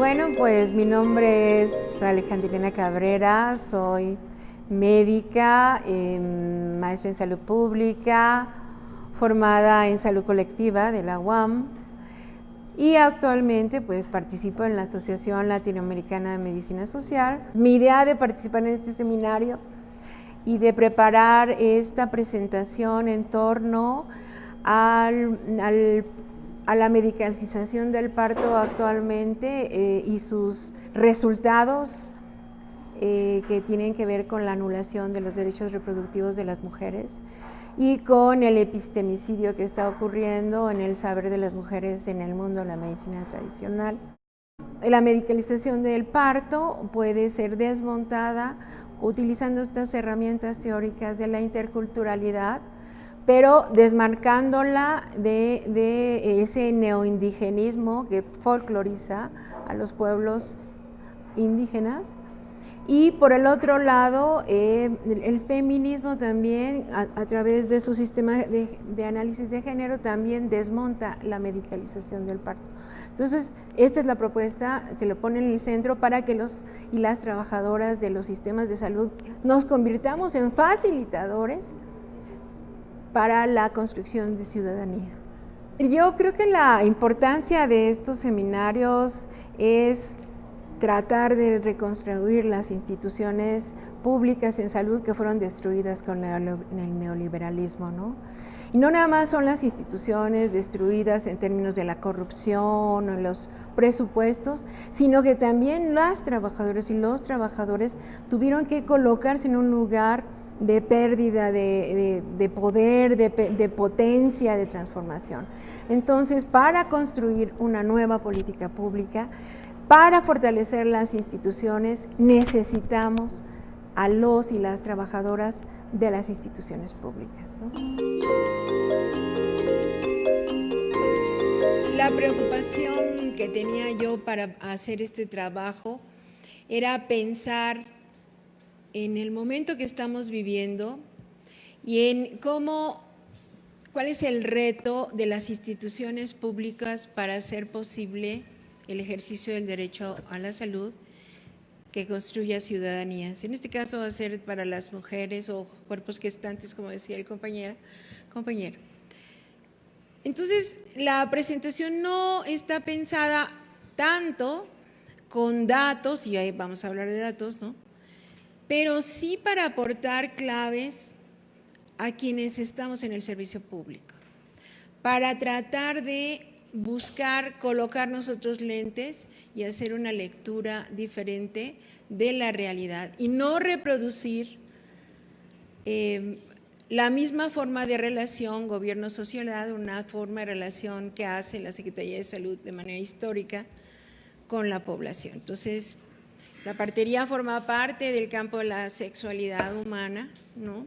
Bueno, pues mi nombre es Alejandrina Cabrera, soy médica, maestra en salud pública, formada en salud colectiva de la UAM y actualmente pues participo en la Asociación Latinoamericana de Medicina Social. Mi idea de participar en este seminario y de preparar esta presentación en torno a la medicalización del parto actualmente y sus resultados que tienen que ver con la anulación de los derechos reproductivos de las mujeres y con el epistemicidio que está ocurriendo en el saber de las mujeres en el mundo de la medicina tradicional. La medicalización del parto puede ser desmontada utilizando estas herramientas teóricas de la interculturalidad, pero desmarcándola de ese neoindigenismo que folcloriza a los pueblos indígenas. Y por el otro lado, el feminismo también, a través de su sistema de análisis de género, también desmonta la medicalización del parto. Entonces, esta es la propuesta, se lo pone en el centro para que los y las trabajadoras de los sistemas de salud nos convirtamos en facilitadores para la construcción de ciudadanía. Yo creo que la importancia de estos seminarios es tratar de reconstruir las instituciones públicas en salud que fueron destruidas con el neoliberalismo, ¿no? Y no nada más son las instituciones destruidas en términos de la corrupción o los presupuestos, sino que también las trabajadoras y los trabajadores tuvieron que colocarse en un lugar de pérdida de poder, de potencia, de transformación. Entonces, para construir una nueva política pública, para fortalecer las instituciones, necesitamos a los y las trabajadoras de las instituciones públicas, ¿no? La preocupación que tenía yo para hacer este trabajo era pensar en el momento que estamos viviendo y en cuál es el reto de las instituciones públicas para hacer posible el ejercicio del derecho a la salud que construya ciudadanías. En este caso va a ser para las mujeres o cuerpos gestantes, como decía el compañero. Entonces, la presentación no está pensada tanto con datos, y ahí vamos a hablar de datos, ¿no? Pero sí para aportar claves a quienes estamos en el servicio público, para tratar de buscar colocar nosotros lentes y hacer una lectura diferente de la realidad y no reproducir la misma forma de relación gobierno-sociedad, una forma de relación que hace la Secretaría de Salud de manera histórica con la población. Entonces, la partería forma parte del campo de la sexualidad humana, ¿no?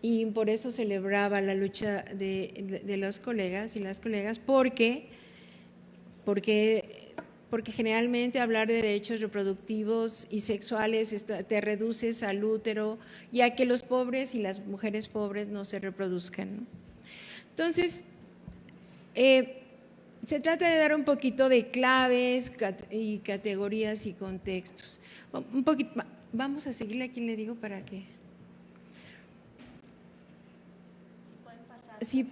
Y por eso celebraba la lucha de los colegas y las colegas, porque generalmente hablar de derechos reproductivos y sexuales te reduces al útero y a que los pobres y las mujeres pobres no se reproduzcan, ¿no? Entonces, se trata de dar un poquito de claves y categorías y contextos. Un poquito, vamos a seguirle aquí, le digo para que… Sí,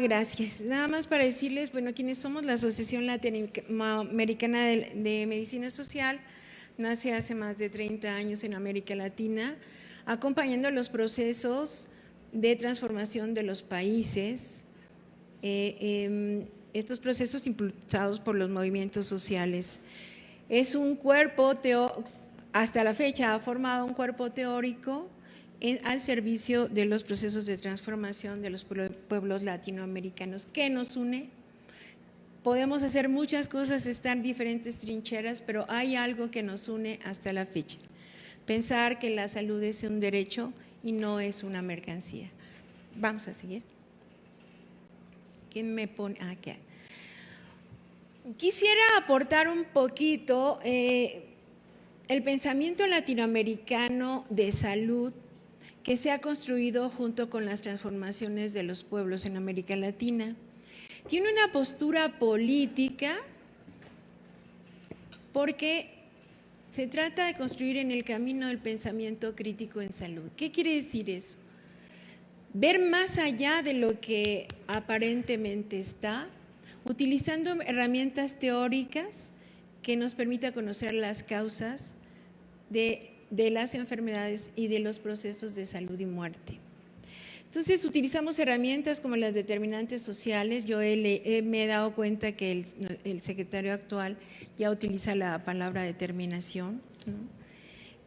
gracias. Nada más para decirles, bueno, quienes somos la Asociación Latinoamericana de Medicina Social, nace hace más de 30 años en América Latina, acompañando los procesos de transformación de los países, estos procesos impulsados por los movimientos sociales. Es un cuerpo, hasta la fecha ha formado un cuerpo teórico al servicio de los procesos de transformación de los pueblos latinoamericanos. ¿Qué nos une? Podemos hacer muchas cosas, estar en diferentes trincheras, pero hay algo que nos une hasta la fecha. Pensar que la salud es un derecho y no es una mercancía. Vamos a seguir. ¿Quién me pone? Acá. Quisiera aportar un poquito el pensamiento latinoamericano de salud que se ha construido junto con las transformaciones de los pueblos en América Latina. Tiene una postura política porque se trata de construir en el camino del pensamiento crítico en salud. ¿Qué quiere decir eso? Ver más allá de lo que aparentemente está, utilizando herramientas teóricas que nos permita conocer las causas de las enfermedades y de los procesos de salud y muerte. Entonces, utilizamos herramientas como las determinantes sociales. Yo me he dado cuenta que el secretario actual ya utiliza la palabra determinación, ¿no?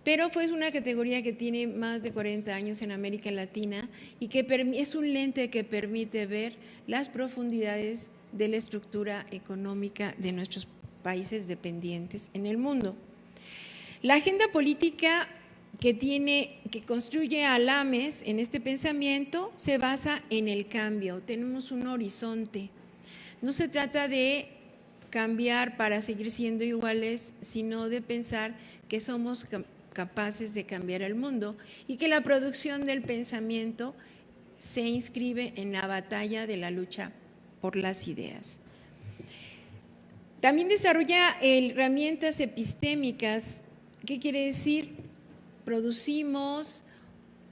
Pero fue una categoría que tiene más de 40 años en América Latina y que es un lente que permite ver las profundidades de la estructura económica de nuestros países dependientes en el mundo. La agenda política que construye a Lames en este pensamiento se basa en el cambio. Tenemos un horizonte. No se trata de cambiar para seguir siendo iguales, sino de pensar que somos capaces de cambiar el mundo y que la producción del pensamiento se inscribe en la batalla de la lucha por las ideas. También desarrolla herramientas epistémicas. ¿Qué quiere decir? Producimos,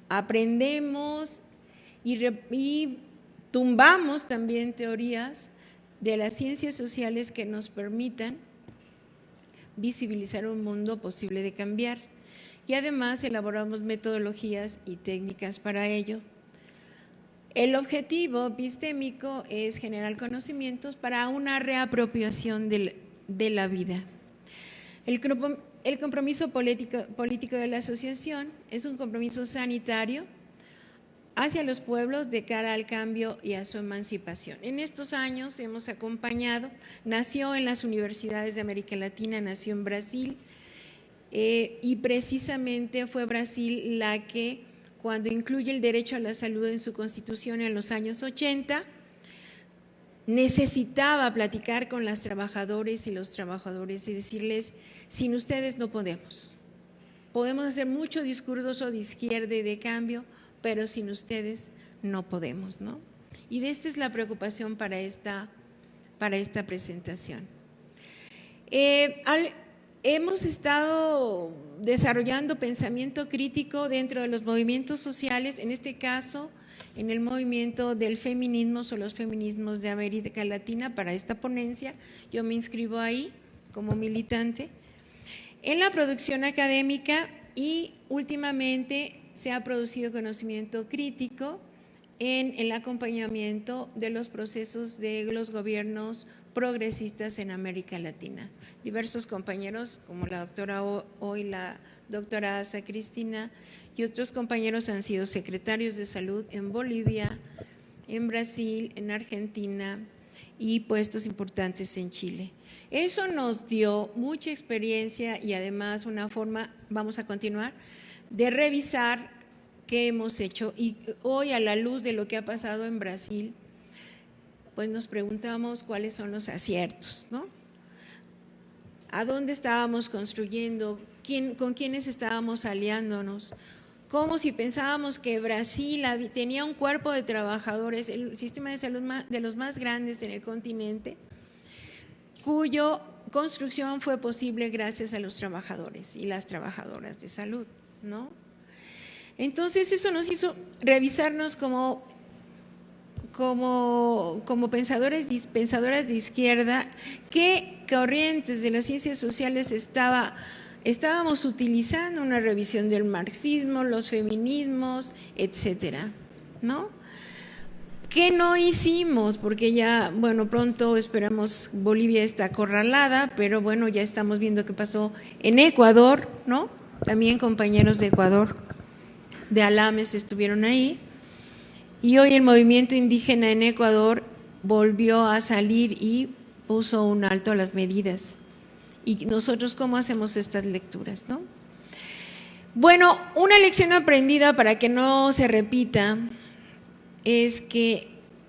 aprendemos y tumbamos también teorías de las ciencias sociales que nos permitan visibilizar un mundo posible de cambiar. Y además elaboramos metodologías y técnicas para ello. El objetivo epistémico es generar conocimientos para una reapropiación de la vida. El compromiso político de la asociación es un compromiso sanitario hacia los pueblos de cara al cambio y a su emancipación. En estos años hemos acompañado, nació en las universidades de América Latina, nació en Brasil, y precisamente fue Brasil la que, cuando incluye el derecho a la salud en su constitución en los años 80, necesitaba platicar con las trabajadoras y los trabajadores y decirles: sin ustedes no podemos. Podemos hacer mucho discurso de izquierda y de cambio, pero sin ustedes no podemos, ¿no? Y de esta es la preocupación para esta presentación. Hemos estado desarrollando pensamiento crítico dentro de los movimientos sociales, en este caso en el movimiento del feminismo o los feminismos de América Latina. Para esta ponencia yo me inscribo ahí como militante, en la producción académica, y últimamente se ha producido conocimiento crítico en el acompañamiento de los procesos de los gobiernos progresistas en América Latina. Diversos compañeros, como la doctora hoy, la doctora Asa Cristina, y otros compañeros han sido secretarios de salud en Bolivia, en Brasil, en Argentina y puestos importantes en Chile. Eso nos dio mucha experiencia y además una forma, vamos a continuar, de revisar qué hemos hecho. Y hoy, a la luz de lo que ha pasado en Brasil, pues nos preguntamos cuáles son los aciertos, ¿no? ¿A dónde estábamos construyendo? ¿Con quiénes estábamos aliándonos? Como si pensábamos que Brasil tenía un cuerpo de trabajadores, el sistema de salud de los más grandes en el continente, cuya construcción fue posible gracias a los trabajadores y las trabajadoras de salud, ¿no? Entonces eso nos hizo revisarnos como pensadoras de izquierda, qué corrientes de las ciencias sociales estábamos utilizando, una revisión del marxismo, los feminismos, etcétera, ¿no? ¿Qué no hicimos? Porque ya, bueno, pronto esperamos, Bolivia está acorralada, pero bueno, ya estamos viendo qué pasó en Ecuador, ¿no? También compañeros de Ecuador, de Alames, estuvieron ahí. Y hoy el movimiento indígena en Ecuador volvió a salir y puso un alto a las medidas. ¿Y nosotros cómo hacemos estas lecturas, no? Bueno, una lección aprendida para que no se repita es que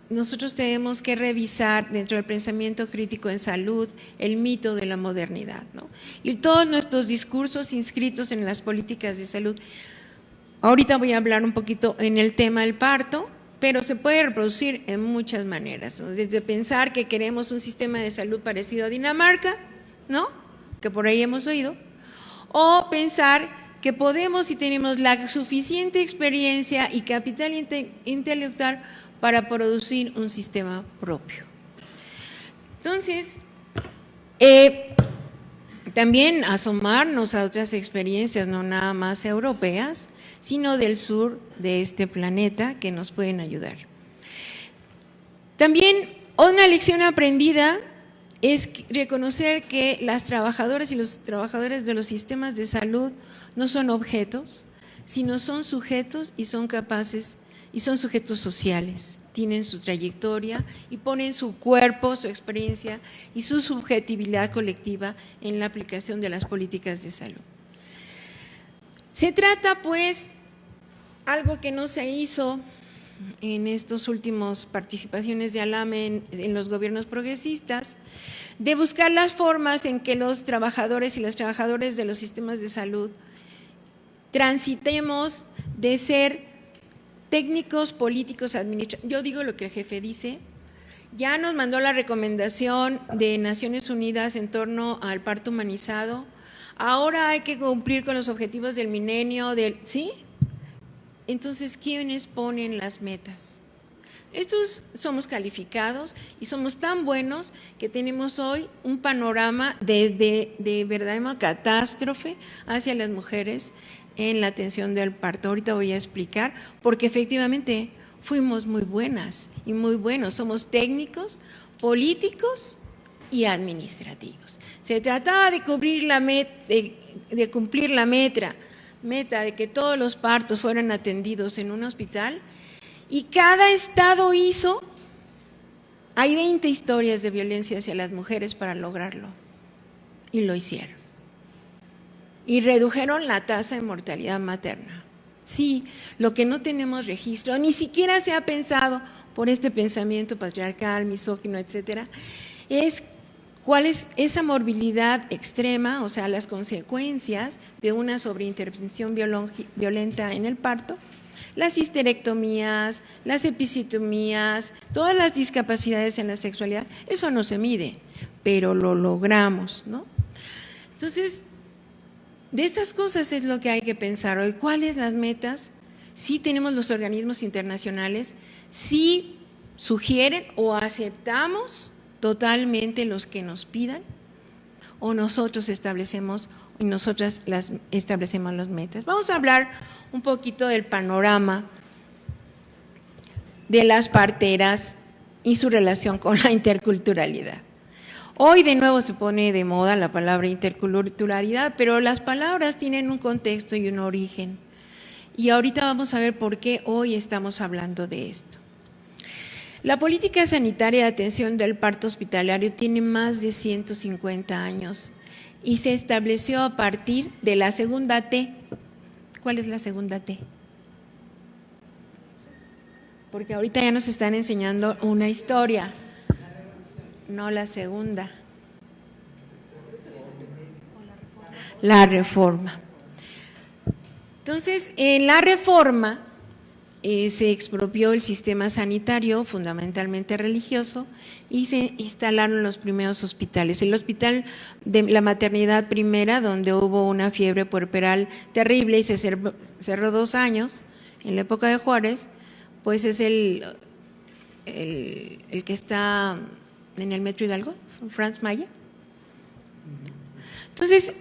nosotros tenemos que revisar dentro del pensamiento crítico en salud el mito de la modernidad, ¿no? Y todos nuestros discursos inscritos en las políticas de salud. Ahorita voy a hablar un poquito en el tema del parto, pero se puede reproducir en muchas maneras, ¿no? Desde pensar que queremos un sistema de salud parecido a Dinamarca, ¿no? que por ahí hemos oído, o pensar que podemos y tenemos la suficiente experiencia y capital intelectual para producir un sistema propio. Entonces, también asomarnos a otras experiencias, no nada más europeas, sino del sur de este planeta, que nos pueden ayudar. También una lección aprendida es reconocer que las trabajadoras y los trabajadores de los sistemas de salud no son objetos, sino son sujetos y son capaces y son sujetos sociales. Tienen su trayectoria y ponen su cuerpo, su experiencia y su subjetividad colectiva en la aplicación de las políticas de salud. Se trata, pues, algo que no se hizo en estas últimas participaciones de ALAME en los gobiernos progresistas, de buscar las formas en que los trabajadores y las trabajadoras de los sistemas de salud transitemos de ser técnicos, políticos, administrativos. Yo digo lo que el jefe dice. Ya nos mandó la recomendación de Naciones Unidas en torno al parto humanizado. Ahora hay que cumplir con los objetivos del milenio, ¿sí? Entonces, ¿quiénes ponen las metas? Estos somos calificados y somos tan buenos que tenemos hoy un panorama de verdadera catástrofe hacia las mujeres en la atención del parto. Ahorita voy a explicar, porque efectivamente fuimos muy buenas y muy buenos. Somos técnicos, políticos y administrativos. Se trataba de cumplir la meta de que todos los partos fueran atendidos en un hospital, y cada estado hizo, hay 20 historias de violencia hacia las mujeres para lograrlo, y lo hicieron. Y redujeron la tasa de mortalidad materna. Sí, lo que no tenemos registro, ni siquiera se ha pensado por este pensamiento patriarcal, misógino, etcétera, es cuál es esa morbilidad extrema, o sea, las consecuencias de una sobreintervención violenta en el parto, las histerectomías, las episiotomías, todas las discapacidades en la sexualidad. Eso no se mide, pero lo logramos, ¿no? Entonces, de estas cosas es lo que hay que pensar hoy. ¿Cuáles las metas? Sí tenemos los organismos internacionales, sí sugieren o aceptamos totalmente los que nos pidan, o nosotros establecemos y nosotras establecemos las metas. Vamos a hablar un poquito del panorama de las parteras y su relación con la interculturalidad. Hoy de nuevo se pone de moda la palabra interculturalidad, pero las palabras tienen un contexto y un origen. Y ahorita vamos a ver por qué hoy estamos hablando de esto. La política sanitaria de atención del parto hospitalario tiene más de 150 años y se estableció a partir de la segunda T. ¿Cuál es la segunda T? Porque ahorita ya nos están enseñando una historia. No, la segunda. La reforma. Entonces, en la reforma se expropió el sistema sanitario, fundamentalmente religioso, y se instalaron los primeros hospitales. El hospital de la maternidad primera, donde hubo una fiebre puerperal terrible y se cerró 2 años, en la época de Juárez, pues es el que está en el Metro Hidalgo, Franz Mayer. Entonces,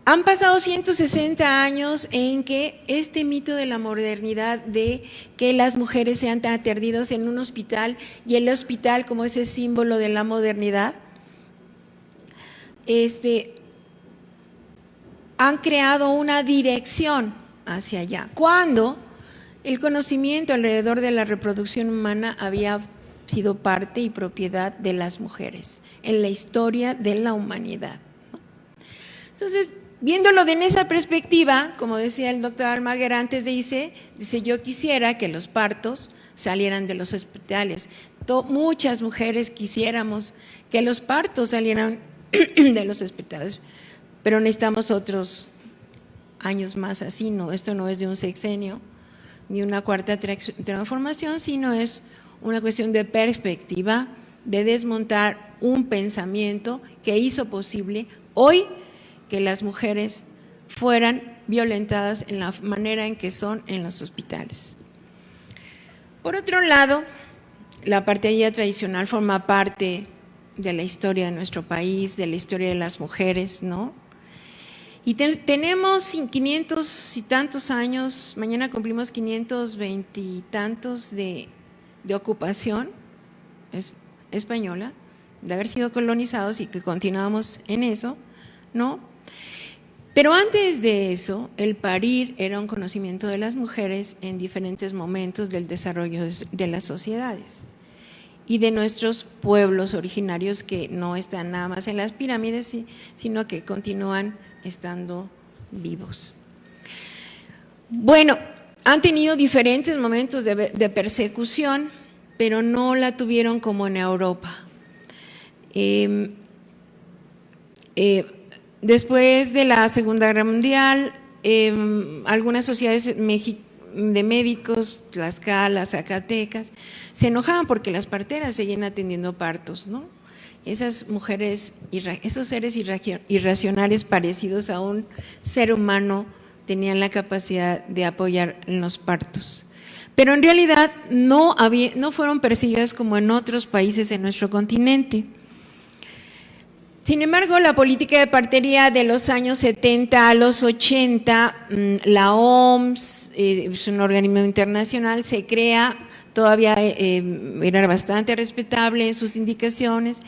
han pasado 160 años en que este mito de la modernidad, de que las mujeres sean atendidas en un hospital y el hospital como ese símbolo de la modernidad, han creado una dirección hacia allá, cuando el conocimiento alrededor de la reproducción humana había sido parte y propiedad de las mujeres en la historia de la humanidad, ¿no? Entonces, viéndolo en esa perspectiva, como decía el doctor Almaguer antes, dice, yo quisiera que los partos salieran de los hospitales. Muchas mujeres quisiéramos que los partos salieran de los hospitales, pero necesitamos otros años más así, ¿no? Esto no es de un sexenio ni una cuarta transformación, sino es una cuestión de perspectiva de desmontar un pensamiento que hizo posible hoy que las mujeres fueran violentadas en la manera en que son en los hospitales. Por otro lado, la partería tradicional forma parte de la historia de nuestro país, de la historia de las mujeres, ¿no? Y tenemos 500 y tantos años, mañana cumplimos 520 y tantos de ocupación española, de haber sido colonizados y que continuamos en eso, ¿no? Pero antes de eso, el parir era un conocimiento de las mujeres en diferentes momentos del desarrollo de las sociedades y de nuestros pueblos originarios que no están nada más en las pirámides, sino que continúan estando vivos. Bueno, han tenido diferentes momentos de persecución, pero no la tuvieron como en Europa. Después de la Segunda Guerra Mundial, algunas sociedades de médicos, Tlaxcala, Zacatecas, se enojaban porque las parteras seguían atendiendo partos, ¿no? Esas mujeres, esos seres irracionales parecidos a un ser humano tenían la capacidad de apoyar en los partos. Pero en realidad no fueron perseguidas como en otros países en nuestro continente. Sin embargo, la política de partería de los años 70 a los 80, la OMS, es un organismo internacional, se crea, todavía era bastante respetable en sus indicaciones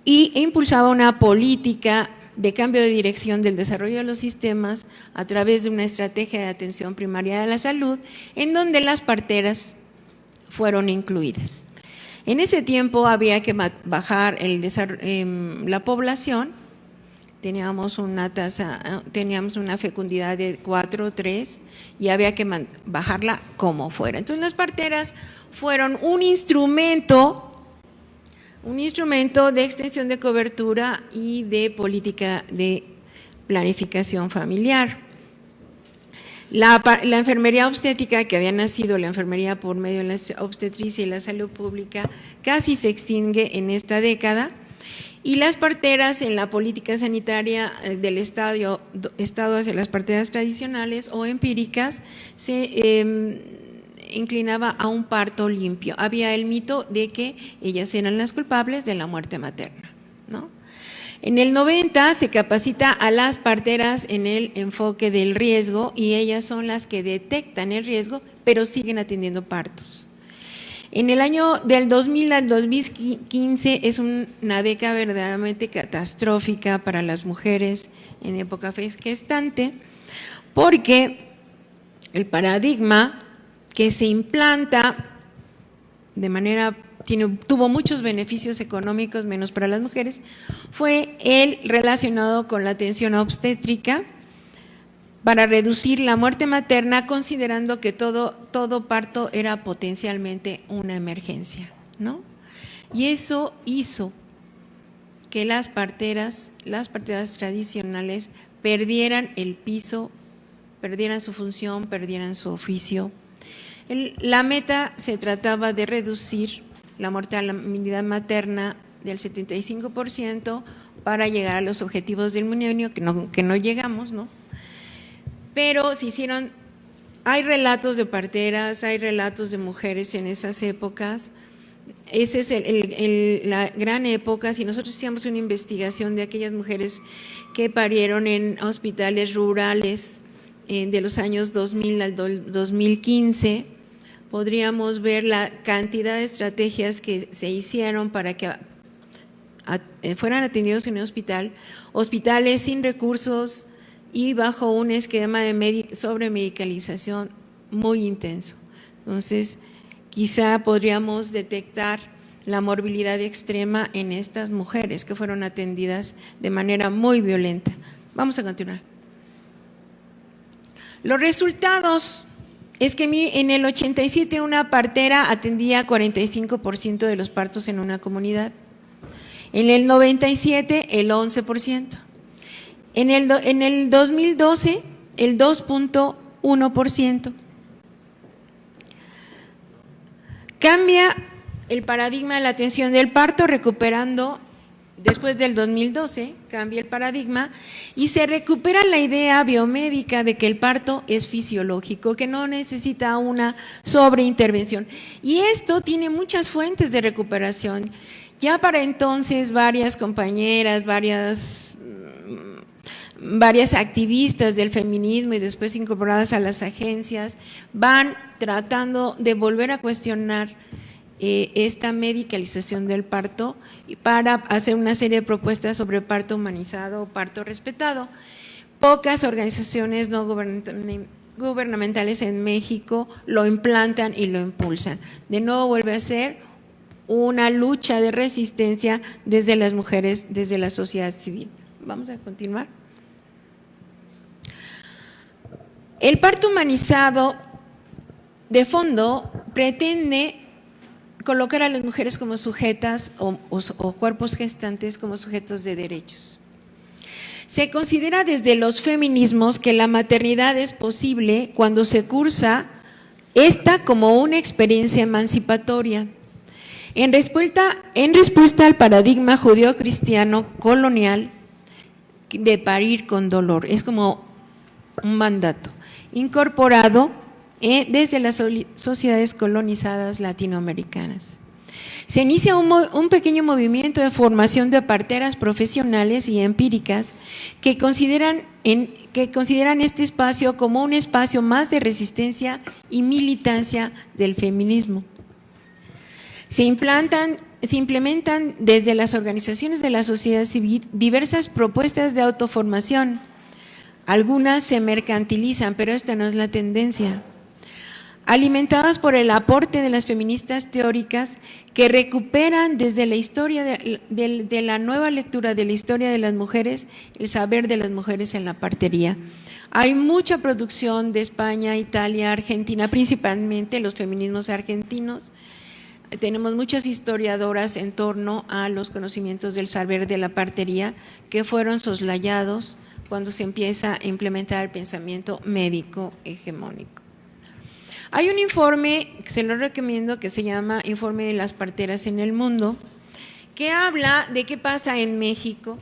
e impulsaba una política de cambio de dirección del desarrollo de los sistemas a través de una estrategia de atención primaria de la salud, en donde las parteras fueron incluidas. En ese tiempo había que bajar la población, teníamos una fecundidad de 4 o 3 y había que bajarla como fuera. Entonces las parteras fueron un instrumento de extensión de cobertura y de política de planificación familiar. La enfermería obstétrica, que había nacido la enfermería por medio de la obstetricia y la salud pública, casi se extingue en esta década, y las parteras en la política sanitaria del Estado hacia las parteras tradicionales o empíricas se inclinaba a un parto limpio. Había el mito de que ellas eran las culpables de la muerte materna, ¿no? En el 90 se capacita a las parteras en el enfoque del riesgo y ellas son las que detectan el riesgo, pero siguen atendiendo partos. En el año del 2000 al 2015 es una década verdaderamente catastrófica para las mujeres en época gestante, porque el paradigma que se implanta de manera tuvo muchos beneficios económicos, menos para las mujeres, fue el relacionado con la atención obstétrica para reducir la muerte materna, considerando que todo parto era potencialmente una emergencia, ¿no? Y eso hizo que las parteras tradicionales perdieran el piso, perdieran su función, perdieran su oficio. La meta se trataba de reducir la mortalidad materna del 75% para llegar a los objetivos del milenio, que no llegamos, ¿no? Pero se hicieron, hay relatos de parteras, hay relatos de mujeres en esas épocas. Esa es la gran época. Si nosotros hacíamos una investigación de aquellas mujeres que parieron en hospitales rurales de los años 2000 al 2015, podríamos ver la cantidad de estrategias que se hicieron para que fueran atendidos en un hospitales sin recursos y bajo un esquema de sobremedicalización muy intenso. Entonces, quizá podríamos detectar la morbilidad extrema en estas mujeres que fueron atendidas de manera muy violenta. Vamos a continuar. Los resultados es que en el 87 una partera atendía 45% de los partos en una comunidad. En el 97 el 11%. En el 2012 el 2.1%. Cambia el paradigma de la atención del parto, recuperando, después del 2012, cambia el paradigma y se recupera la idea biomédica de que el parto es fisiológico, que no necesita una sobreintervención. Y esto tiene muchas fuentes de recuperación. Ya para entonces varias compañeras, varias activistas del feminismo y después incorporadas a las agencias van tratando de volver a cuestionar esta medicalización del parto para hacer una serie de propuestas sobre parto humanizado o parto respetado. Pocas organizaciones no gubernamentales en México lo implantan y lo impulsan. De nuevo vuelve a ser una lucha de resistencia desde las mujeres, desde la sociedad civil. Vamos a continuar. El parto humanizado, de fondo, pretende colocar a las mujeres como sujetas o cuerpos gestantes como sujetos de derechos. Se considera desde los feminismos que la maternidad es posible cuando se cursa esta como una experiencia emancipatoria. En respuesta al paradigma judío-cristiano colonial de parir con dolor, es como un mandato incorporado desde las sociedades colonizadas latinoamericanas. Se inicia un pequeño movimiento de formación de parteras profesionales y empíricas que consideran este espacio como un espacio más de resistencia y militancia del feminismo. Se implementan desde las organizaciones de la sociedad civil diversas propuestas de autoformación. Algunas se mercantilizan, pero esta no es la tendencia. Alimentadas por el aporte de las feministas teóricas que recuperan desde la historia de la nueva lectura de la historia de las mujeres, el saber de las mujeres en la partería. Hay mucha producción de España, Italia, Argentina, principalmente los feminismos argentinos. Tenemos muchas historiadoras en torno a los conocimientos del saber de la partería que fueron soslayados cuando se empieza a implementar el pensamiento médico hegemónico. Hay un informe que se lo recomiendo que se llama Informe de las parteras en el mundo, que habla de qué pasa en México.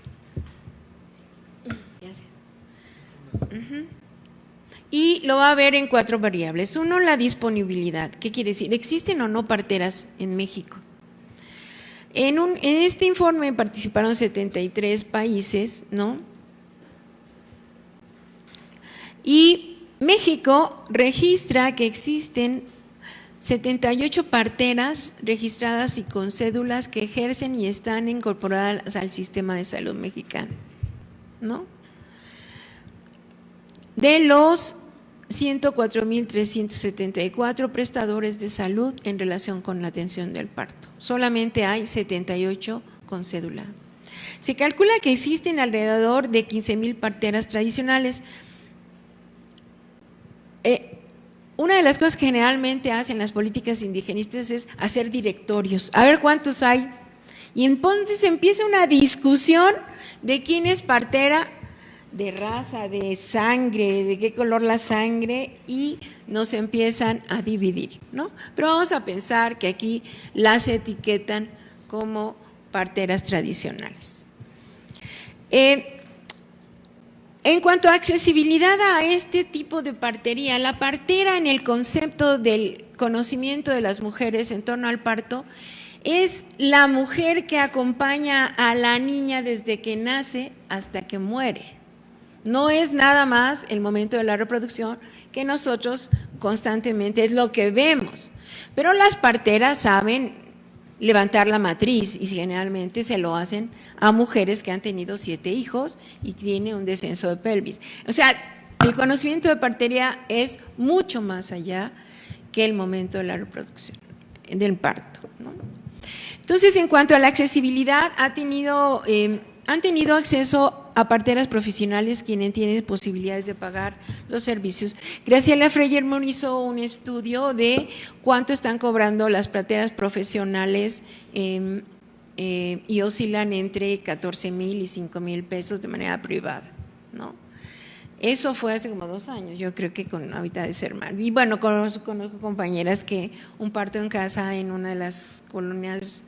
Y lo va a ver en 4 variables. Uno, la disponibilidad. ¿Qué quiere decir? ¿Existen o no parteras en México? En este informe participaron 73 países, ¿no? Y México registra que existen 78 parteras registradas y con cédulas que ejercen y están incorporadas al sistema de salud mexicano, ¿no? De los 104.374 prestadores de salud en relación con la atención del parto, solamente hay 78 con cédula. Se calcula que existen alrededor de 15,000 parteras tradicionales. Una de las cosas que generalmente hacen las políticas indigenistas es hacer directorios, a ver cuántos hay. Y entonces empieza una discusión de quién es partera, de raza, de sangre, de qué color la sangre, y nos empiezan a dividir, ¿no? Pero vamos a pensar que aquí las etiquetan como parteras tradicionales. En cuanto a accesibilidad a este tipo de partería, la partera en el concepto del conocimiento de las mujeres en torno al parto es la mujer que acompaña a la niña desde que nace hasta que muere. No es nada más el momento de la reproducción que nosotros constantemente es lo que vemos, pero las parteras saben levantar la matriz y generalmente se lo hacen a mujeres que han tenido 7 hijos y tienen un descenso de pelvis. O sea, el conocimiento de partería es mucho más allá que el momento de la reproducción, del parto, ¿no? Entonces, en cuanto a la accesibilidad, han tenido acceso a parteras profesionales quienes tienen posibilidades de pagar los servicios. Graciela Freyermund hizo un estudio de cuánto están cobrando las parteras profesionales y oscilan entre 14,000 y 5,000 pesos de manera privada, ¿no? Eso fue hace como 2 años, yo creo que ahorita de ser mal. Y bueno, conozco compañeras que un parto en casa en una de las colonias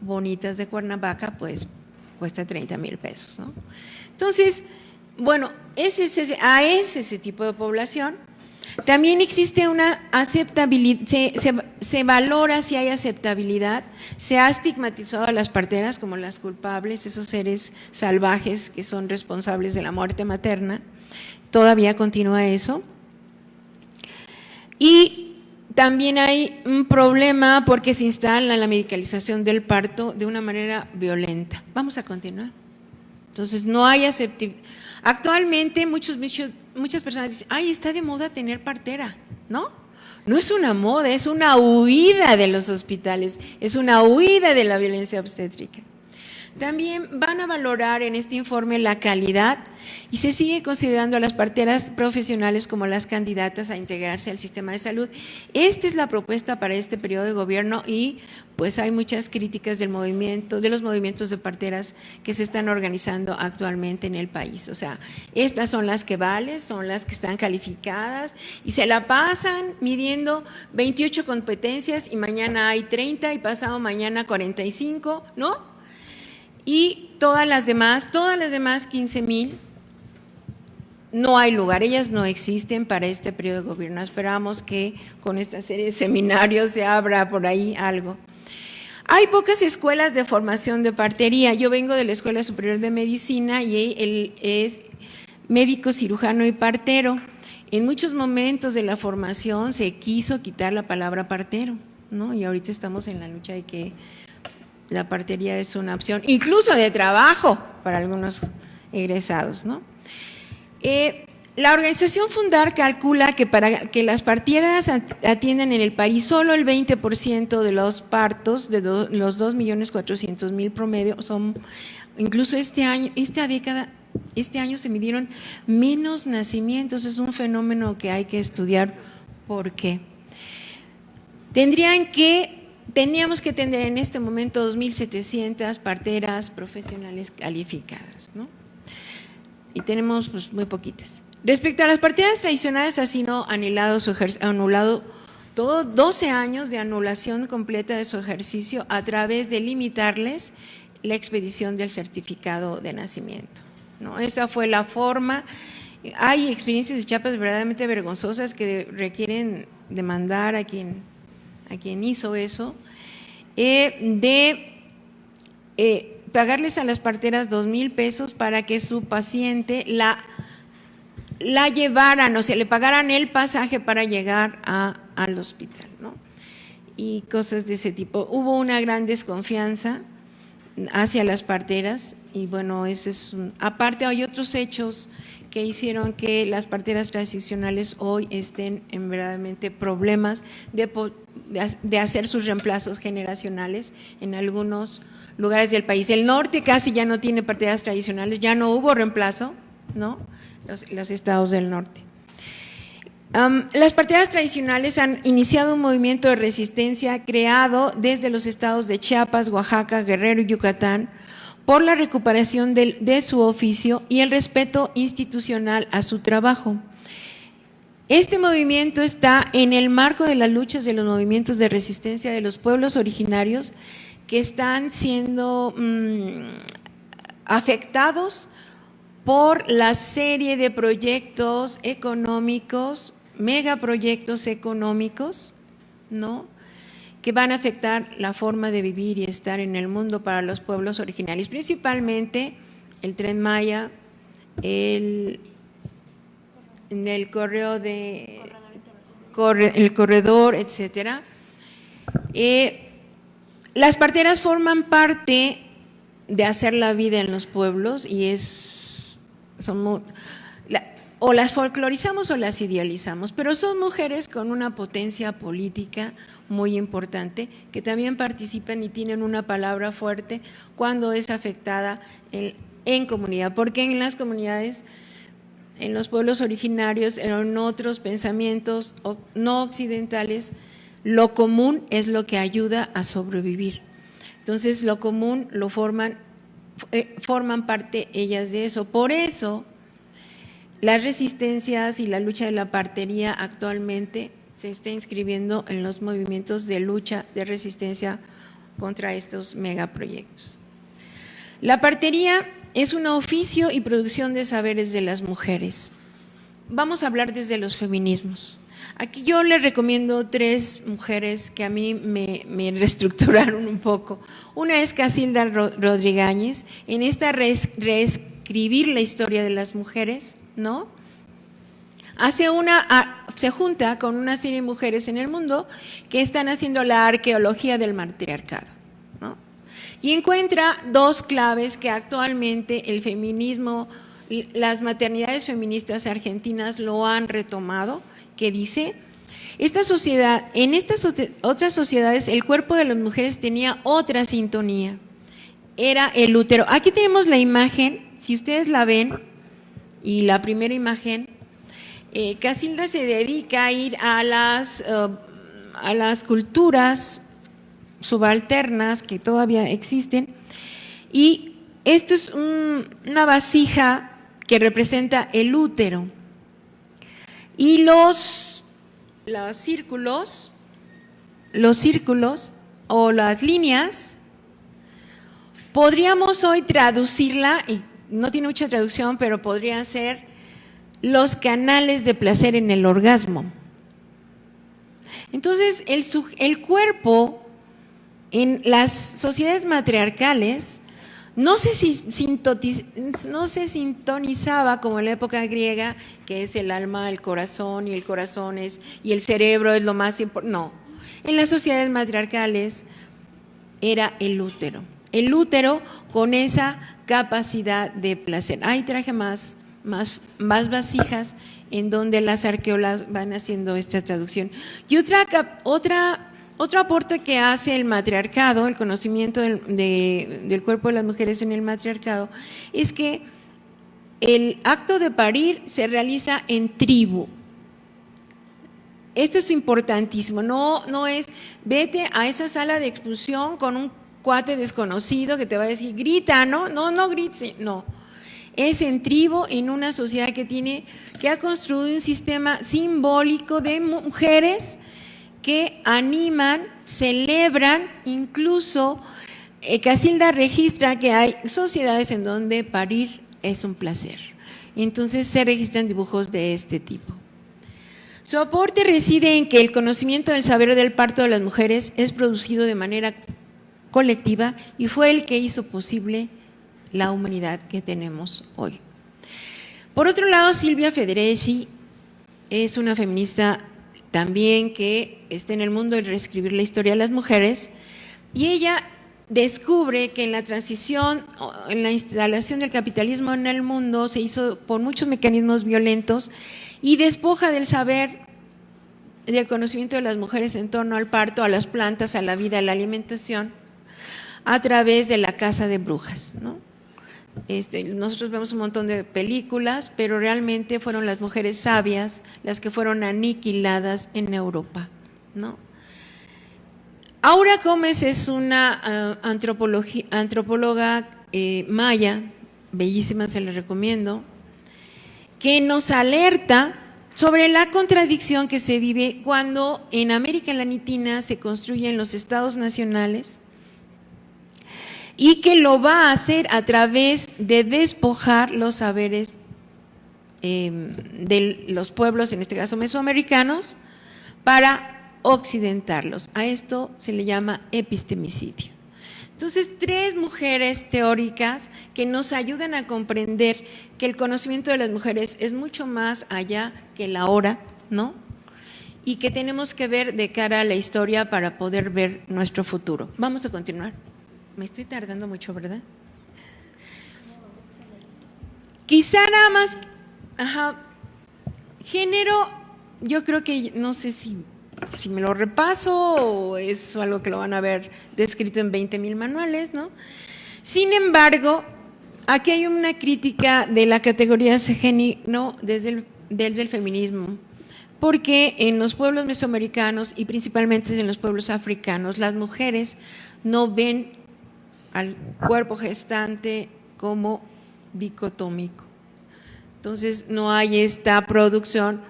bonitas de Cuernavaca, pues cuesta 30,000 pesos, ¿no? Entonces, bueno, ese tipo de población. También existe una aceptabilidad, se valora si hay aceptabilidad, se ha estigmatizado a las parteras como las culpables, esos seres salvajes que son responsables de la muerte materna, todavía continúa eso. Y también hay un problema porque se instala la medicalización del parto de una manera violenta. Vamos a continuar. Entonces, no hay aceptabilidad. Actualmente muchas personas dicen, ay, está de moda tener partera, ¿no? No es una moda, es una huida de los hospitales, es una huida de la violencia obstétrica. También van a valorar en este informe la calidad y se sigue considerando a las parteras profesionales como las candidatas a integrarse al sistema de salud. Esta es la propuesta para este periodo de gobierno y pues hay muchas críticas de los movimientos de parteras que se están organizando actualmente en el país. O sea, estas son las que valen, son las que están calificadas y se la pasan midiendo 28 competencias y mañana hay 30 y pasado mañana 45, ¿no? Y todas las demás 15,000, no hay lugar, ellas no existen para este periodo de gobierno. Esperamos que con esta serie de seminarios se abra por ahí algo. Hay pocas escuelas de formación de partería. Yo vengo de la Escuela Superior de Medicina y él es médico, cirujano y partero. En muchos momentos de la formación se quiso quitar la palabra partero, ¿no? Y ahorita estamos en la lucha de que la partería es una opción, incluso de trabajo para algunos egresados, ¿no? La organización Fundar calcula que para que las parteras atiendan en el país solo el 20% de los partos, de los 2,400,000 promedio, son, incluso este año se midieron menos nacimientos. Es un fenómeno que hay que estudiar. ¿Por qué? Teníamos que tener en este momento 2,700 parteras profesionales calificadas, ¿no? Y tenemos pues muy poquitas. Respecto a las parteras tradicionales, ha sido anulado todo 12 años de anulación completa de su ejercicio a través de limitarles la expedición del certificado de nacimiento, ¿no? Esa fue la forma. Hay experiencias de Chiapas verdaderamente vergonzosas que requieren demandar a quien hizo eso, pagarles a las parteras 2,000 pesos para que su paciente la llevaran, o sea, le pagaran el pasaje para llegar al hospital, ¿no? Y cosas de ese tipo. Hubo una gran desconfianza hacia las parteras y bueno, ese es aparte hay otros hechos que hicieron que las parteras tradicionales hoy estén en verdaderamente problemas de hacer sus reemplazos generacionales en algunos lugares del país. El norte casi ya no tiene parteras tradicionales, ya no hubo reemplazo, ¿no? Los estados del norte. Las parteras tradicionales han iniciado un movimiento de resistencia creado desde los estados de Chiapas, Oaxaca, Guerrero y Yucatán por la recuperación de su oficio y el respeto institucional a su trabajo. Este movimiento está en el marco de las luchas de los movimientos de resistencia de los pueblos originarios que están siendo afectados por la serie de proyectos económicos, megaproyectos económicos, ¿no?, que van a afectar la forma de vivir y estar en el mundo para los pueblos originarios, principalmente el Tren Maya, el corredor, etcétera. Las parteras forman parte de hacer la vida en los pueblos y o las folclorizamos o las idealizamos, pero son mujeres con una potencia política muy importante que también participan y tienen una palabra fuerte cuando es afectada en comunidad, porque en las comunidades, en los pueblos originarios, en otros pensamientos no occidentales, lo común es lo que ayuda a sobrevivir. Entonces, lo común lo forman parte ellas de eso. Por eso, las resistencias y la lucha de la partería actualmente se está inscribiendo en los movimientos de lucha, de resistencia contra estos megaproyectos. La partería es un oficio y producción de saberes de las mujeres. Vamos a hablar desde los feminismos. Aquí yo les recomiendo 3 mujeres que a mí me reestructuraron un poco. Una es Casilda Rodríguez, en esta reescribir la historia de las mujeres, ¿no? Se junta con una serie de mujeres en el mundo que están haciendo la arqueología del matriarcado, ¿no? Y encuentra 2 claves que actualmente el feminismo, las maternidades feministas argentinas lo han retomado, que dice: en estas otras sociedades el cuerpo de las mujeres tenía otra sintonía, era el útero. Aquí tenemos la imagen, si ustedes la ven, y la primera imagen, Casilda se dedica a ir a las culturas subalternas que todavía existen, y esto es una vasija que representa el útero, y los círculos o las líneas, podríamos hoy traducirla, y no tiene mucha traducción, pero podrían ser los canales de placer en el orgasmo. Entonces, el cuerpo en las sociedades matriarcales no se sintonizaba como en la época griega, que es el alma, el corazón, y el corazón y el cerebro es lo más importante. No, en las sociedades matriarcales era el útero con esa capacidad de placer. Ahí traje más vasijas en donde las arqueólogas van haciendo esta traducción. Y otro aporte que hace el matriarcado, el conocimiento del cuerpo de las mujeres en el matriarcado, es que el acto de parir se realiza en tribu. Esto es importantísimo, no es vete a esa sala de expulsión con un cuate desconocido que te va a decir grita, no grites, no. Es en tribu, en una sociedad que ha construido un sistema simbólico de mujeres que animan, celebran, incluso Casilda registra que hay sociedades en donde parir es un placer. Entonces se registran dibujos de este tipo. Su aporte reside en que el conocimiento del saber del parto de las mujeres es producido de manera colectiva y fue el que hizo posible la humanidad que tenemos hoy. Por otro lado, Silvia Federici es una feminista también que está en el mundo de reescribir la historia de las mujeres, y ella descubre que en la transición, en la instalación del capitalismo en el mundo se hizo por muchos mecanismos violentos y despoja del saber, del conocimiento de las mujeres en torno al parto, a las plantas, a la vida, a la alimentación, a través de la caza de brujas, ¿no? Nosotros vemos un montón de películas, pero realmente fueron las mujeres sabias las que fueron aniquiladas en Europa, ¿no? Aura Gómez es una antropóloga maya, bellísima, se la recomiendo, que nos alerta sobre la contradicción que se vive cuando en América Latina se construyen los estados nacionales, y que lo va a hacer a través de despojar los saberes de los pueblos, en este caso mesoamericanos, para occidentarlos. A esto se le llama epistemicidio. Entonces, 3 mujeres teóricas que nos ayudan a comprender que el conocimiento de las mujeres es mucho más allá que la hora, ¿no? Y que tenemos que ver de cara a la historia para poder ver nuestro futuro. Vamos a continuar. Me estoy tardando mucho, ¿verdad? Quizá nada más, género, yo creo que, no sé si me lo repaso o es algo que lo van a ver descrito en 20,000 manuales, ¿no? Sin embargo, aquí hay una crítica de la categoría género desde el feminismo, porque en los pueblos mesoamericanos y principalmente en los pueblos africanos, las mujeres no ven al cuerpo gestante como dicotómico, Entonces no hay esta producción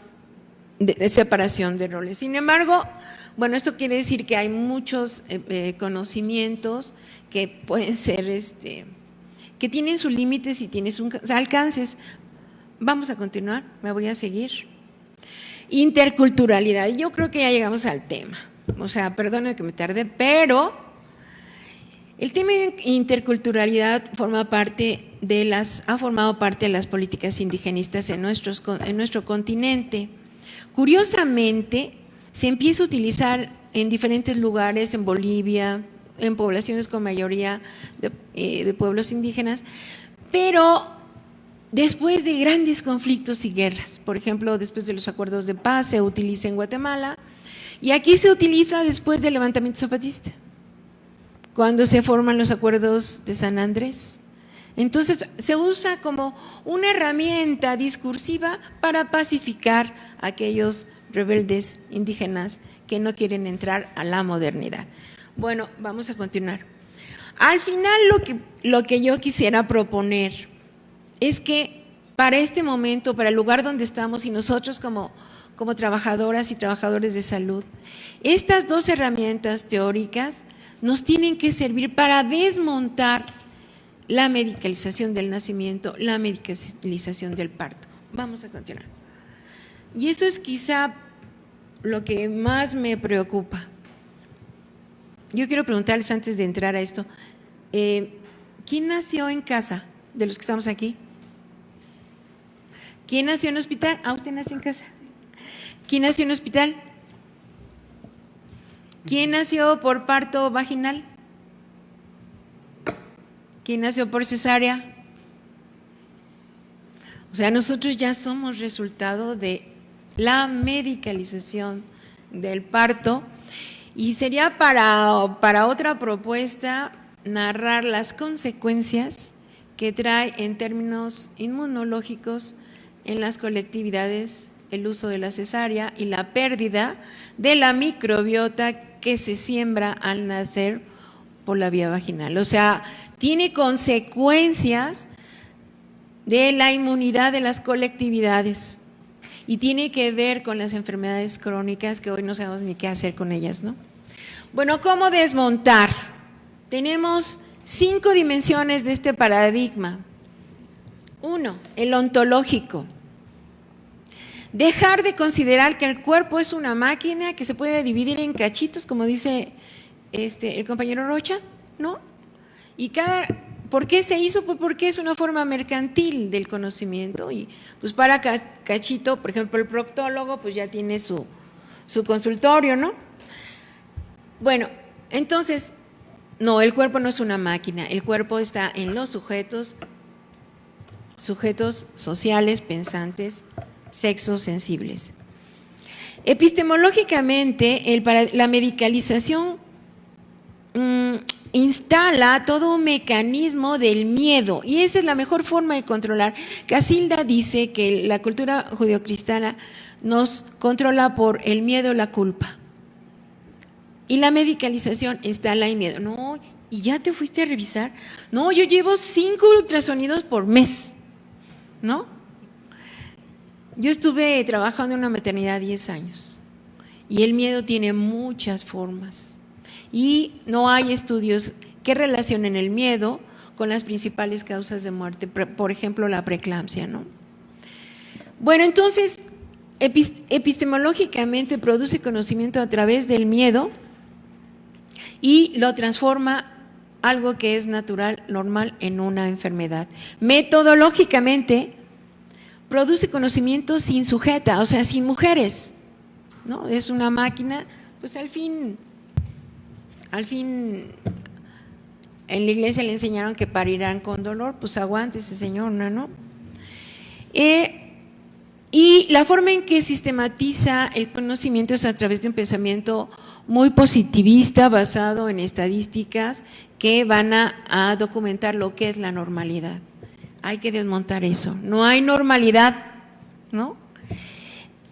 de separación de roles. Sin embargo, bueno, esto quiere decir que hay muchos conocimientos que pueden ser, que tienen sus límites y tienen sus alcances. Vamos a continuar, me voy a seguir. Interculturalidad, yo creo que ya llegamos al tema. O sea, perdona que me tarde, pero el tema de interculturalidad ha formado parte de las políticas indigenistas en nuestro continente. Curiosamente, se empieza a utilizar en diferentes lugares, en Bolivia, en poblaciones con mayoría de pueblos indígenas, pero después de grandes conflictos y guerras. Por ejemplo, después de los acuerdos de paz se utiliza en Guatemala, y aquí se utiliza después del levantamiento zapatista, cuando se forman los acuerdos de San Andrés. Entonces se usa como una herramienta discursiva para pacificar a aquellos rebeldes indígenas que no quieren entrar a la modernidad. Bueno, vamos a continuar. Al final lo que yo quisiera proponer es que para este momento, para el lugar donde estamos y nosotros como trabajadoras y trabajadores de salud, estas dos herramientas teóricas nos tienen que servir para desmontar la medicalización del nacimiento, la medicalización del parto. Vamos a continuar. Y eso es quizá lo que más me preocupa. Yo quiero preguntarles antes de entrar a esto, ¿quién nació en casa de los que estamos aquí? ¿Quién nació en hospital? Ah, usted nació en casa. ¿Quién nació en hospital? ¿Quién nació por parto vaginal? ¿Quién nació por cesárea? O sea, nosotros ya somos resultado de la medicalización del parto, y sería para otra propuesta narrar las consecuencias que trae en términos inmunológicos en las colectividades el uso de la cesárea y la pérdida de la microbiota que se siembra al nacer por la vía vaginal. O sea, tiene consecuencias de la inmunidad de las colectividades y tiene que ver con las enfermedades crónicas que hoy no sabemos ni qué hacer con ellas, ¿no? Bueno, ¿cómo desmontar? Tenemos 5 dimensiones de este paradigma. 1, el ontológico. Dejar de considerar que el cuerpo es una máquina que se puede dividir en cachitos, como dice el compañero Rocha, ¿no? Y ¿por qué se hizo? Pues porque es una forma mercantil del conocimiento, y pues para cachito, por ejemplo, el proctólogo pues ya tiene su consultorio, ¿no? Bueno, entonces, no, el cuerpo no es una máquina, el cuerpo está en los sujetos sociales, pensantes, sexos sensibles. Epistemológicamente, la medicalización instala todo un mecanismo del miedo, y esa es la mejor forma de controlar. Casilda dice que la cultura judeocristiana nos controla por el miedo y la culpa, y la medicalización instala el miedo. No, ¿y ya te fuiste a revisar? No, yo llevo 5 ultrasonidos por mes, ¿no? Yo estuve trabajando en una maternidad 10 años y el miedo tiene muchas formas y no hay estudios que relacionen el miedo con las principales causas de muerte, por ejemplo la preeclampsia, ¿no? Bueno, entonces epistemológicamente produce conocimiento a través del miedo y lo transforma algo que es natural, normal, en una enfermedad. Metodológicamente produce conocimiento sin sujeta, o sea, sin mujeres, ¿no? Es una máquina, pues al fin en la iglesia le enseñaron que parirán con dolor, pues aguántese señora, ¿no? Y la forma en que sistematiza el conocimiento es a través de un pensamiento muy positivista, basado en estadísticas que van a documentar lo que es la normalidad. Hay que desmontar eso, no hay normalidad, ¿no?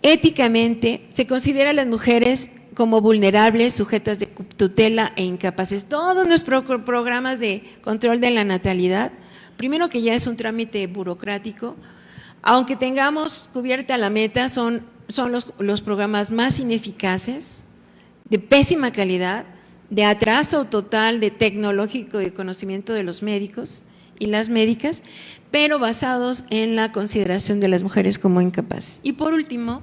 Éticamente, se considera a las mujeres como vulnerables, sujetas de tutela e incapaces. Todos nuestros programas de control de la natalidad, primero que ya es un trámite burocrático, Aunque tengamos cubierta la meta, son los programas más ineficaces, de pésima calidad, de atraso total de tecnológico y de conocimiento de los médicos y las médicas, pero basados en la consideración de las mujeres como incapaces. Y por último,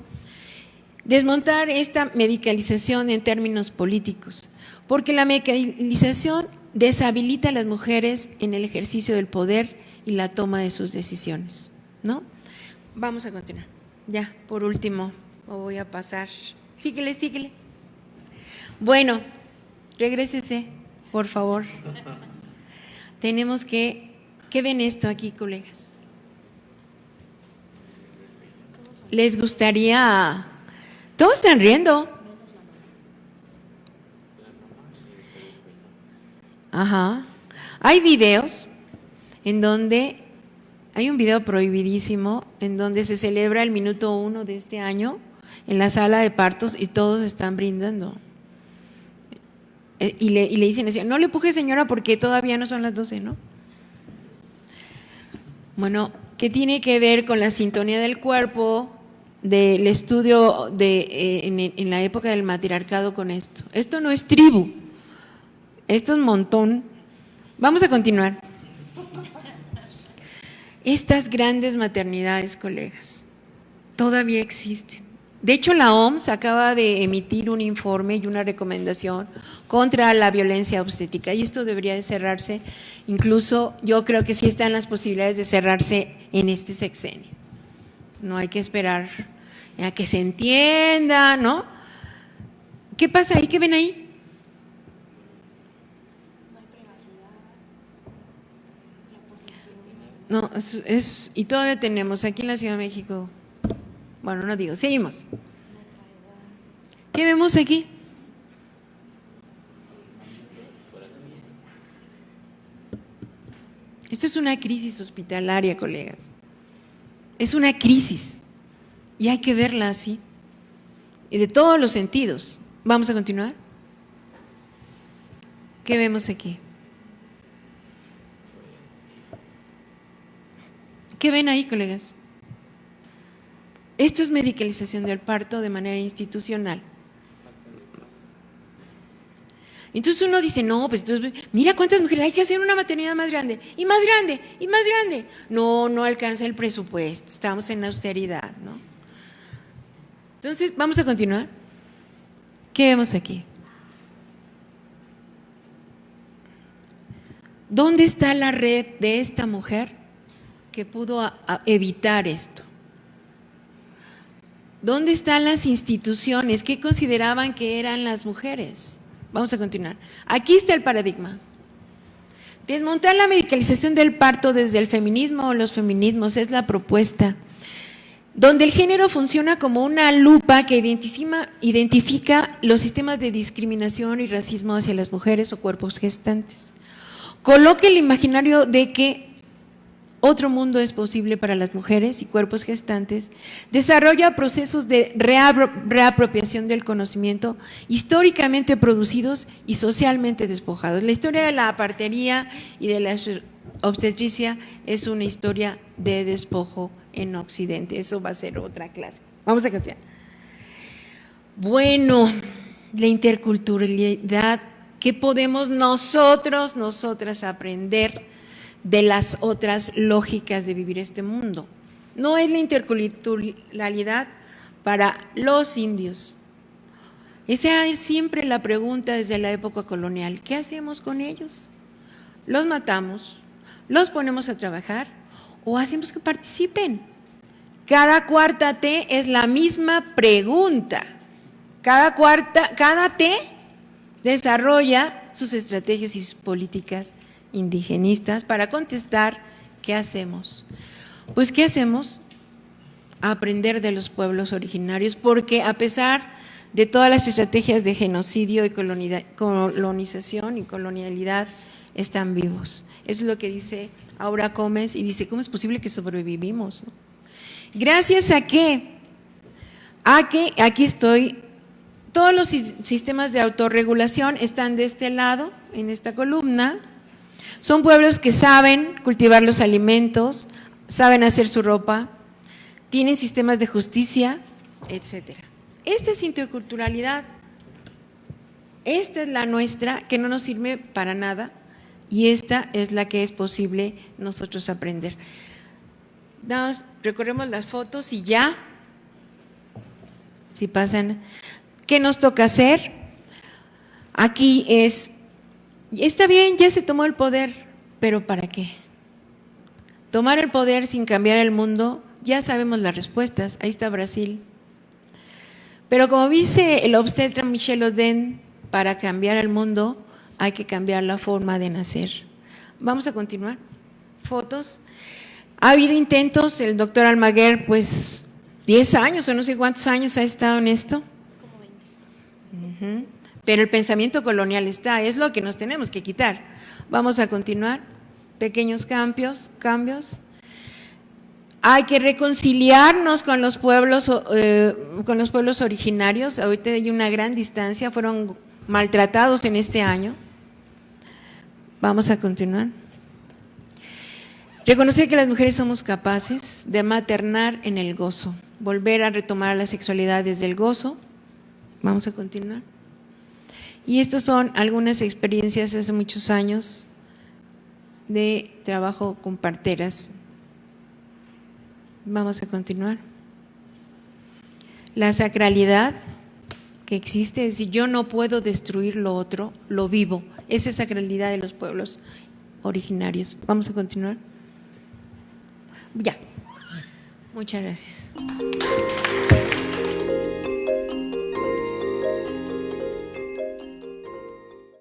desmontar esta medicalización en términos políticos, porque la medicalización deshabilita a las mujeres en el ejercicio del poder y la toma de sus decisiones, ¿no? Vamos a continuar. Ya, por último, voy a pasar. Síguele. Bueno, regrésese, por favor. Tenemos que… ¿Qué ven esto aquí, colegas? ¿Les gustaría… Todos están riendo. Ajá. Hay videos en donde… Hay un video prohibidísimo en donde se celebra el minuto 1 de este año en la sala de partos y todos están brindando. Y le dicen así, no le empuje, señora, porque todavía no son las 12, ¿no? Bueno, ¿qué tiene que ver con la sintonía del cuerpo, del estudio en la época del matriarcado con esto? Esto no es tribu, esto es montón. Vamos a continuar. Estas grandes maternidades, colegas, todavía existen. De hecho, la OMS acaba de emitir un informe y una recomendación contra la violencia obstétrica y esto debería de cerrarse, incluso yo creo que sí están las posibilidades de cerrarse en este sexenio. No hay que esperar a que se entienda, ¿no? ¿Qué pasa ahí? ¿Qué ven ahí? No, y todavía tenemos aquí en la Ciudad de México, bueno, no digo, seguimos. ¿Qué vemos aquí? Esto es una crisis hospitalaria, colegas. Es una crisis y hay que verla así, y de todos los sentidos. ¿Vamos a continuar? ¿Qué vemos aquí? ¿Qué ven ahí, colegas? Esto es medicalización del parto de manera institucional. Entonces uno dice, no, pues entonces, mira cuántas mujeres, hay que hacer una maternidad más grande, y más grande, y más grande. No alcanza el presupuesto, estamos en austeridad, ¿no? Entonces, vamos a continuar. ¿Qué vemos aquí? ¿Dónde está la red de esta mujer que pudo evitar esto? ¿Dónde están las instituciones que consideraban que eran las mujeres? Vamos a continuar. Aquí está el paradigma. Desmontar la medicalización del parto desde el feminismo o los feminismos es la propuesta, donde el género funciona como una lupa que identifica los sistemas de discriminación y racismo hacia las mujeres o cuerpos gestantes. Coloca el imaginario de que otro mundo es posible para las mujeres y cuerpos gestantes, desarrolla procesos de reapropiación del conocimiento históricamente producidos y socialmente despojados. La historia de la partería y de la obstetricia es una historia de despojo en Occidente. Eso va a ser otra clase. Vamos a continuar. Bueno, la interculturalidad, ¿qué podemos nosotras aprender de las otras lógicas de vivir este mundo? No es la interculturalidad para los indios. Esa es siempre la pregunta desde la época colonial. ¿Qué hacemos con ellos? ¿Los matamos? ¿Los ponemos a trabajar? ¿O hacemos que participen? Cada cuarta T es la misma pregunta. Cada T desarrolla sus estrategias y sus políticas indigenistas para contestar ¿qué hacemos? Pues ¿qué hacemos? Aprender de los pueblos originarios, porque a pesar de todas las estrategias de genocidio y colonización y colonialidad están vivos. Eso es lo que dice Aura Gómez y dice, ¿cómo es posible que sobrevivimos? ¿Gracias a qué? A que aquí estoy, todos los sistemas de autorregulación están de este lado, en esta columna. Son pueblos que saben cultivar los alimentos, saben hacer su ropa, tienen sistemas de justicia, etcétera. Esta es interculturalidad. Esta es la nuestra, que no nos sirve para nada, y esta es la que es posible nosotros aprender. Nada más recorremos las fotos y ya, si pasan, ¿qué nos toca hacer? Aquí es, está bien, ya se tomó el poder, pero ¿para qué? Tomar el poder sin cambiar el mundo, ya sabemos las respuestas, ahí está Brasil. Pero como dice el obstetra Michel Oden, para cambiar el mundo hay que cambiar la forma de nacer. Vamos a continuar. Fotos. Ha habido intentos, el doctor Almaguer, pues 10 años o no sé cuántos años ha estado en esto. Como 20. Pero el pensamiento colonial está, es lo que nos tenemos que quitar. Vamos a continuar. Pequeños cambios. Hay que reconciliarnos con los pueblos originarios. Ahorita hay una gran distancia, fueron maltratados en este año. Vamos a continuar. Reconocer que las mujeres somos capaces de maternar en el gozo, volver a retomar la sexualidad desde el gozo. Vamos a continuar. Y estas son algunas experiencias hace muchos años de trabajo con parteras. Vamos a continuar. La sacralidad que existe, es decir, yo no puedo destruir lo otro, lo vivo. Esa es sacralidad de los pueblos originarios. Vamos a continuar. Ya. Muchas gracias.